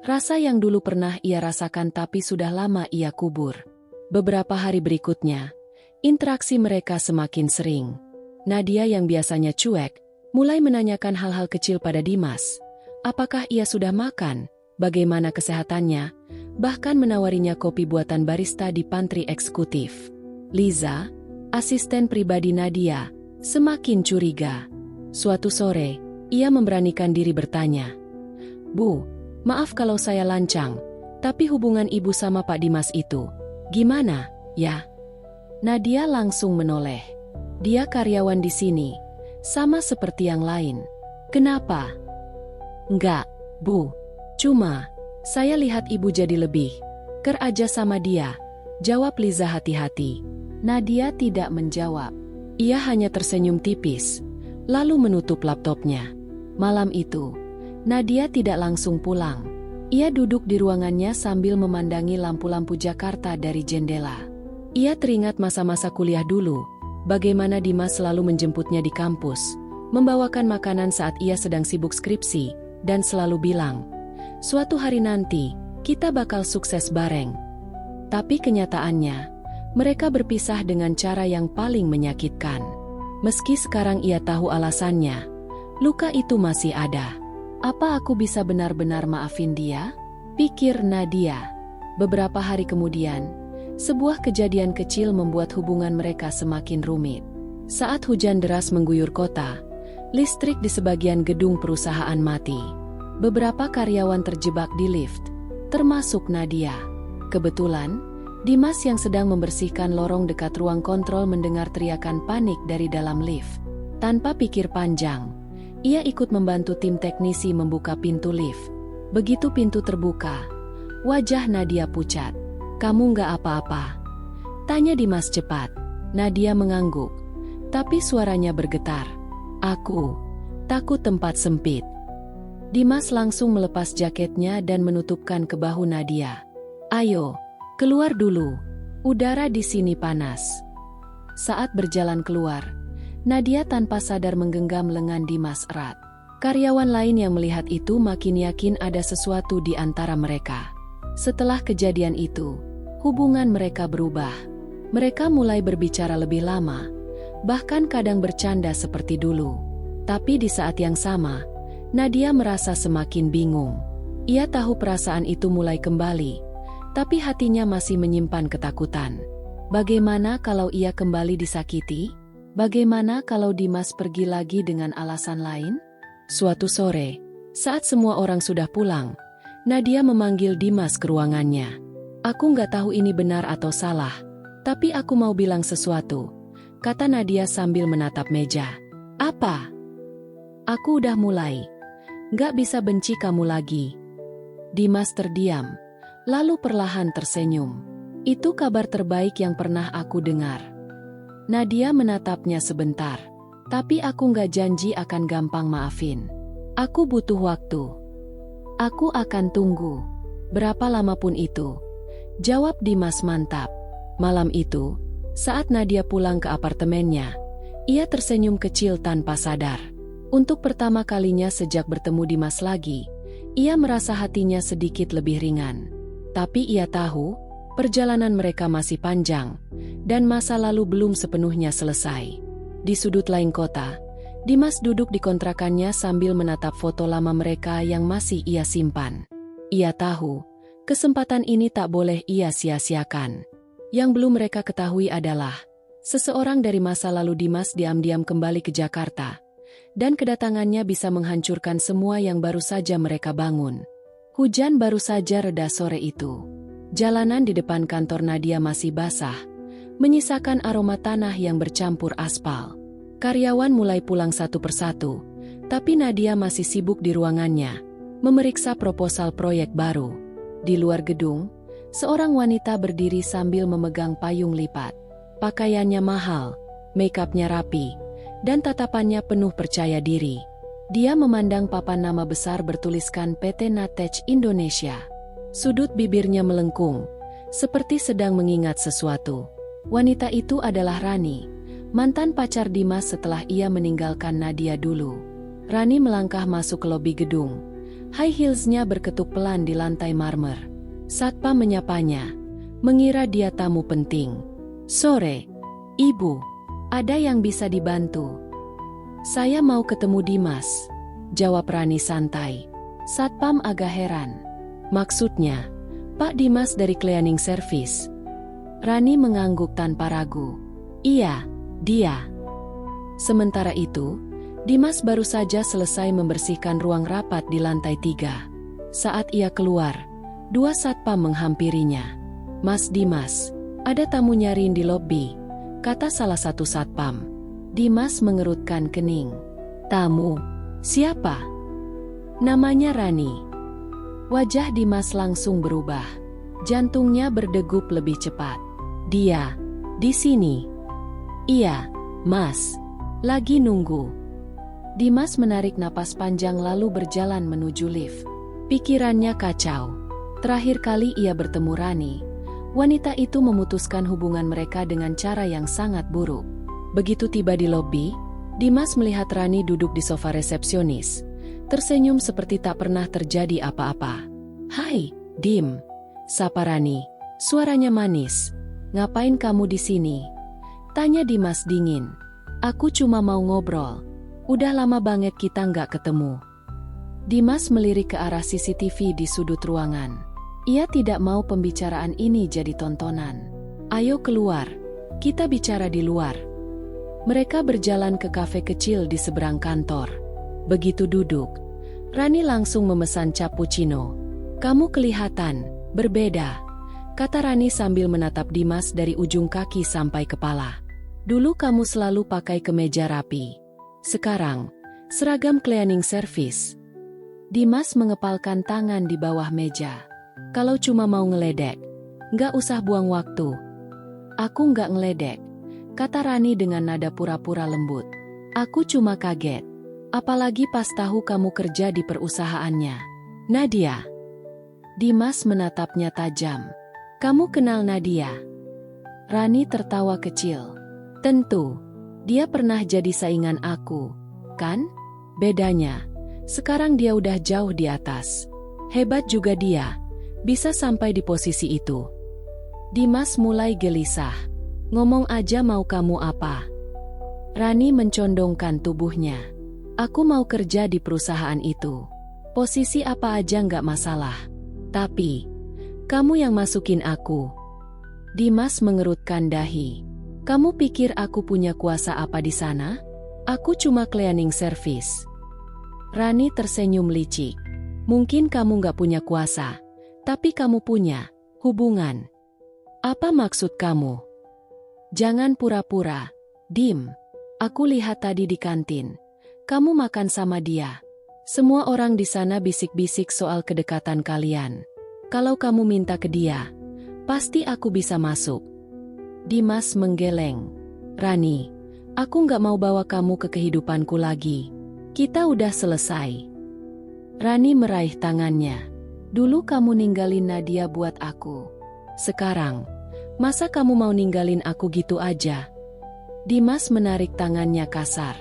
Rasa yang dulu pernah ia rasakan tapi sudah lama ia kubur. Beberapa hari berikutnya, interaksi mereka semakin sering. Nadia yang biasanya cuek, mulai menanyakan hal-hal kecil pada Dimas. Apakah ia sudah makan, bagaimana kesehatannya, bahkan menawarinya kopi buatan barista di pantry eksekutif. Liza, asisten pribadi Nadia, semakin curiga. Suatu sore, ia memberanikan diri bertanya, "Bu, maaf kalau saya lancang, tapi hubungan ibu sama Pak Dimas itu, gimana, ya?" Nadia langsung menoleh. "Dia karyawan di sini, sama seperti yang lain." "Kenapa?" "Enggak, Bu. Cuma, saya lihat ibu jadi lebih ker aja sama dia," jawab Liza hati-hati. Nadia tidak menjawab. Ia hanya tersenyum tipis, lalu menutup laptopnya. Malam itu, Nadia tidak langsung pulang. Ia duduk di ruangannya sambil memandangi lampu-lampu Jakarta dari jendela. Ia teringat masa-masa kuliah dulu, bagaimana Dimas selalu menjemputnya di kampus, membawakan makanan saat ia sedang sibuk skripsi, dan selalu bilang, "Suatu hari nanti, kita bakal sukses bareng." Tapi kenyataannya, mereka berpisah dengan cara yang paling menyakitkan. Meski sekarang ia tahu alasannya, luka itu masih ada. Apa aku bisa benar-benar maafin dia? Pikir Nadia. Beberapa hari kemudian, sebuah kejadian kecil membuat hubungan mereka semakin rumit. Saat hujan deras mengguyur kota, listrik di sebagian gedung perusahaan mati. Beberapa karyawan terjebak di lift, termasuk Nadia. Kebetulan, Dimas yang sedang membersihkan lorong dekat ruang kontrol mendengar teriakan panik dari dalam lift. Tanpa pikir panjang, ia ikut membantu tim teknisi membuka pintu lift. Begitu pintu terbuka, wajah Nadia pucat. "Kamu nggak apa-apa?" tanya Dimas cepat. Nadia mengangguk, tapi suaranya bergetar. "Aku takut tempat sempit." Dimas langsung melepas jaketnya dan menutupkan ke bahu Nadia. "Ayo, keluar dulu. Udara di sini panas." Saat berjalan keluar, Nadia tanpa sadar menggenggam lengan Dimas erat. Karyawan lain yang melihat itu makin yakin ada sesuatu di antara mereka. Setelah kejadian itu, hubungan mereka berubah. Mereka mulai berbicara lebih lama, bahkan kadang bercanda seperti dulu. Tapi di saat yang sama, Nadia merasa semakin bingung. Ia tahu perasaan itu mulai kembali, tapi hatinya masih menyimpan ketakutan. Bagaimana kalau ia kembali disakiti? Bagaimana kalau Dimas pergi lagi dengan alasan lain? Suatu sore, saat semua orang sudah pulang, Nadia memanggil Dimas ke ruangannya. "Aku nggak tahu ini benar atau salah, tapi aku mau bilang sesuatu," kata Nadia sambil menatap meja. "Apa?" "Aku udah mulai nggak bisa benci kamu lagi." Dimas terdiam, lalu perlahan tersenyum. "Itu kabar terbaik yang pernah aku dengar." Nadia menatapnya sebentar. "Tapi aku nggak janji akan gampang maafin. Aku butuh waktu." "Aku akan tunggu. Berapa lama pun itu," jawab Dimas mantap. Malam itu, saat Nadia pulang ke apartemennya, ia tersenyum kecil tanpa sadar. Untuk pertama kalinya sejak bertemu Dimas lagi, ia merasa hatinya sedikit lebih ringan. Tapi ia tahu, perjalanan mereka masih panjang, Dan masa lalu belum sepenuhnya selesai. Di sudut lain kota, Dimas duduk di kontrakannya sambil menatap foto lama mereka yang masih ia simpan. Ia tahu, kesempatan ini tak boleh ia sia-siakan. Yang belum mereka ketahui adalah, seseorang dari masa lalu Dimas diam-diam kembali ke Jakarta, dan kedatangannya bisa menghancurkan semua yang baru saja mereka bangun. Hujan baru saja reda sore itu. Jalanan di depan kantor Nadia masih basah, menyisakan aroma tanah yang bercampur aspal. Karyawan mulai pulang satu persatu, tapi Nadia masih sibuk di ruangannya, memeriksa proposal proyek baru. Di luar gedung, seorang wanita berdiri sambil memegang payung lipat. Pakaiannya mahal, make-upnya rapi, dan tatapannya penuh percaya diri. Dia memandang papan nama besar bertuliskan PT Natech Indonesia. Sudut bibirnya melengkung, seperti sedang mengingat sesuatu. Wanita itu adalah Rani, mantan pacar Dimas setelah ia meninggalkan Nadia dulu. Rani melangkah masuk ke lobi gedung. High heels-nya berketuk pelan di lantai marmer. Satpam menyapanya, mengira dia tamu penting. "Sore, Ibu. Ada yang bisa dibantu?" "Saya mau ketemu Dimas," jawab Rani santai. Satpam agak heran. "Maksudnya, Pak Dimas dari cleaning service?" Rani mengangguk tanpa ragu. "Iya, dia." Sementara itu, Dimas baru saja selesai membersihkan ruang rapat di lantai 3. Saat ia keluar, 2 satpam menghampirinya. "Mas Dimas, ada tamu nyariin di lobi," kata salah satu satpam. Dimas mengerutkan kening. "Tamu? Siapa?" "Namanya Rani." Wajah Dimas langsung berubah. Jantungnya berdegup lebih cepat. "Dia di sini?" "Iya, Mas. Lagi nunggu." Dimas menarik napas panjang lalu berjalan menuju lift. Pikirannya kacau. Terakhir kali ia bertemu Rani, wanita itu memutuskan hubungan mereka dengan cara yang sangat buruk. Begitu tiba di lobi, Dimas melihat Rani duduk di sofa resepsionis, tersenyum seperti tak pernah terjadi apa-apa. "Hai, Dim," sapa Rani. Suaranya manis. "Ngapain kamu di sini?" tanya Dimas dingin. "Aku cuma mau ngobrol. Udah lama banget kita nggak ketemu." Dimas melirik ke arah CCTV di sudut ruangan. Ia tidak mau pembicaraan ini jadi tontonan. "Ayo keluar, kita bicara di luar." Mereka berjalan ke kafe kecil di seberang kantor. Begitu duduk, Rani langsung memesan cappuccino. "Kamu kelihatan berbeda," kata Rani sambil menatap Dimas dari ujung kaki sampai kepala. "Dulu kamu selalu pakai kemeja rapi. Sekarang, seragam cleaning service." Dimas mengepalkan tangan di bawah meja. "Kalau cuma mau ngeledek, nggak usah buang waktu." "Aku nggak ngeledek," kata Rani dengan nada pura-pura lembut. "Aku cuma kaget. Apalagi pas tahu kamu kerja di perusahaannya Nadia." Dimas menatapnya tajam. "Kamu kenal Nadia?" Rani tertawa kecil. "Tentu, dia pernah jadi saingan aku, kan? Bedanya, sekarang dia udah jauh di atas. Hebat juga dia, bisa sampai di posisi itu." Dimas mulai gelisah. "Ngomong aja mau kamu apa?" Rani mencondongkan tubuhnya. "Aku mau kerja di perusahaan itu. Posisi apa aja nggak masalah. Tapi, kamu yang masukin aku." Dimas mengerutkan dahi. "Kamu pikir aku punya kuasa apa di sana? Aku cuma cleaning service." Rani tersenyum licik. "Mungkin kamu nggak punya kuasa, tapi kamu punya hubungan." "Apa maksud kamu?" "Jangan pura-pura, Dim. Aku lihat tadi di kantin. Kamu makan sama dia. Semua orang di sana bisik-bisik soal kedekatan kalian. Kalau kamu minta ke dia, pasti aku bisa masuk." Dimas menggeleng. "Rani, aku nggak mau bawa kamu ke kehidupanku lagi. Kita udah selesai." Rani meraih tangannya. "Dulu kamu ninggalin Nadia buat aku. Sekarang, masa kamu mau ninggalin aku gitu aja?" Dimas menarik tangannya kasar.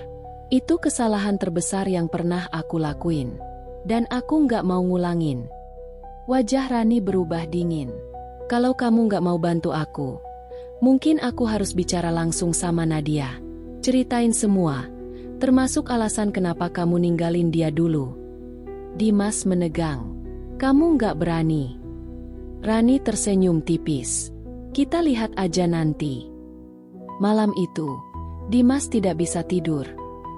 "Itu kesalahan terbesar yang pernah aku lakuin. Dan aku nggak mau ngulangin." Wajah Rani berubah dingin. "Kalau kamu nggak mau bantu aku, Mungkin aku harus bicara langsung sama Nadia. Ceritain semua, termasuk alasan kenapa kamu ninggalin dia dulu. Dimas menegang. Kamu nggak berani. Rani tersenyum tipis. Kita lihat aja nanti. Malam itu, Dimas tidak bisa tidur.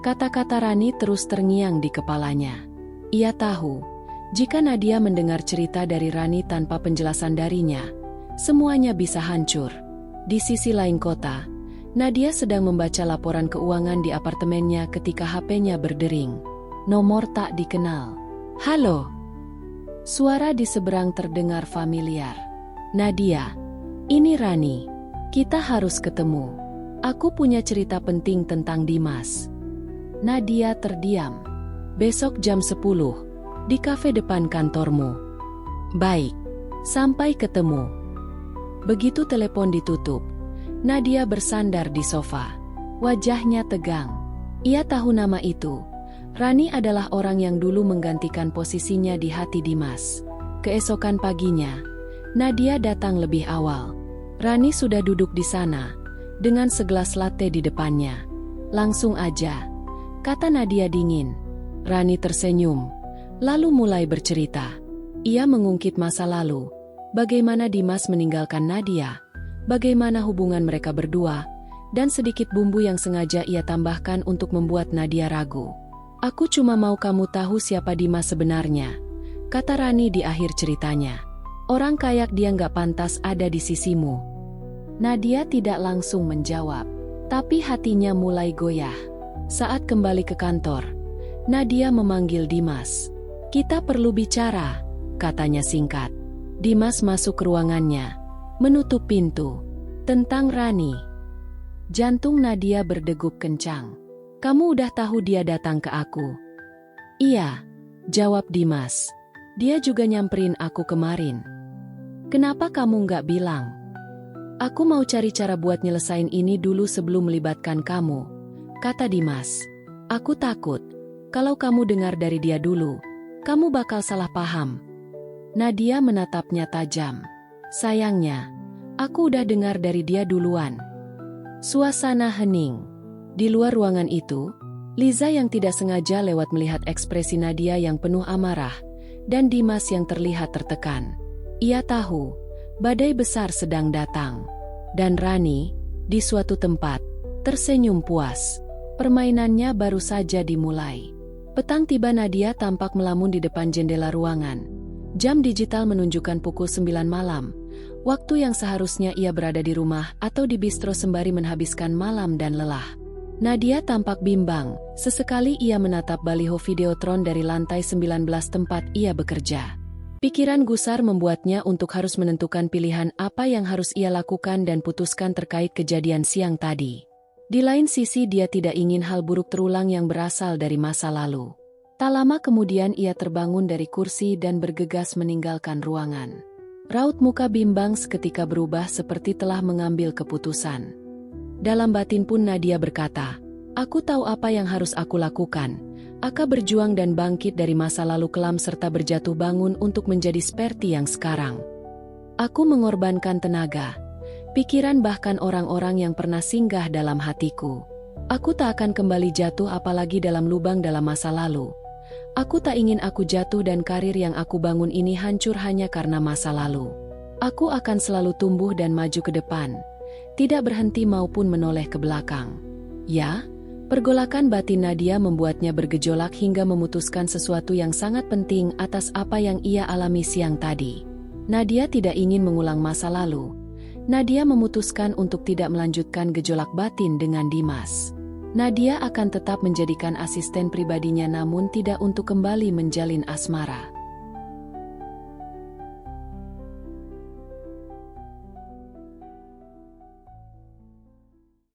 Kata-kata Rani terus terngiang di kepalanya. Ia tahu, jika Nadia mendengar cerita dari Rani tanpa penjelasan darinya, semuanya bisa hancur. Di sisi lain kota, Nadia sedang membaca laporan keuangan di apartemennya ketika HP-nya berdering. Nomor tak dikenal. Halo. Suara di seberang terdengar familiar. Nadia, ini Rani. Kita harus ketemu. Aku punya cerita penting tentang Dimas. Nadia terdiam. Besok jam 10. Di kafe depan kantormu. Baik, sampai ketemu. Begitu telepon ditutup, Nadia bersandar di sofa. Wajahnya tegang. Ia tahu nama itu. Rani adalah orang yang dulu menggantikan posisinya di hati Dimas. Keesokan paginya, Nadia datang lebih awal. Rani sudah duduk di sana, dengan segelas latte di depannya. Langsung aja, kata Nadia dingin. Rani tersenyum. Lalu mulai bercerita. Ia mengungkit masa lalu, bagaimana Dimas meninggalkan Nadia, bagaimana hubungan mereka berdua, dan sedikit bumbu yang sengaja ia tambahkan untuk membuat Nadia ragu. Aku cuma mau kamu tahu siapa Dimas sebenarnya, kata Rani di akhir ceritanya. Orang kayak dia nggak pantas ada di sisimu. Nadia tidak langsung menjawab, tapi hatinya mulai goyah. Saat kembali ke kantor, Nadia memanggil Dimas. Kita perlu bicara, katanya singkat. Dimas masuk ke ruangannya, menutup pintu. Tentang Rani. Jantung Nadia berdegup kencang. Kamu udah tahu dia datang ke aku? Iya, jawab Dimas. Dia juga nyamperin aku kemarin. Kenapa kamu nggak bilang? Aku mau cari cara buat nyelesain ini dulu sebelum melibatkan kamu, kata Dimas. Aku takut, kalau kamu dengar dari dia dulu, kamu bakal salah paham. Nadia menatapnya tajam. Sayangnya, aku udah dengar dari dia duluan. Suasana hening. Di luar ruangan itu, Liza yang tidak sengaja lewat melihat ekspresi Nadia yang penuh amarah, dan Dimas yang terlihat tertekan. Ia tahu, badai besar sedang datang. Dan Rani, di suatu tempat, tersenyum puas. Permainannya baru saja dimulai. Petang tiba Nadia tampak melamun di depan jendela ruangan. Jam digital menunjukkan pukul 9 malam, waktu yang seharusnya ia berada di rumah atau di bistro sembari menghabiskan malam dan lelah. Nadia tampak bimbang, sesekali ia menatap baliho Videotron dari lantai 19 tempat ia bekerja. Pikiran gusar membuatnya untuk harus menentukan pilihan apa yang harus ia lakukan dan putuskan terkait kejadian siang tadi. Di lain sisi dia tidak ingin hal buruk terulang yang berasal dari masa lalu. Tak lama kemudian ia terbangun dari kursi dan bergegas meninggalkan ruangan. Raut muka bimbang seketika berubah seperti telah mengambil keputusan. Dalam batin pun Nadia berkata, aku tahu apa yang harus aku lakukan. Aku berjuang dan bangkit dari masa lalu kelam serta berjatuh bangun untuk menjadi seperti yang sekarang. Aku mengorbankan tenaga, pikiran bahkan orang-orang yang pernah singgah dalam hatiku. Aku tak akan kembali jatuh apalagi dalam lubang dalam masa lalu. Aku tak ingin aku jatuh dan karir yang aku bangun ini hancur hanya karena masa lalu. Aku akan selalu tumbuh dan maju ke depan, tidak berhenti maupun menoleh ke belakang. Ya, pergolakan batin Nadia membuatnya bergejolak hingga memutuskan sesuatu yang sangat penting atas apa yang ia alami siang tadi. Nadia tidak ingin mengulang masa lalu. Nadia memutuskan untuk tidak melanjutkan gejolak batin dengan Dimas. Nadia akan tetap menjadikan asisten pribadinya namun tidak untuk kembali menjalin asmara.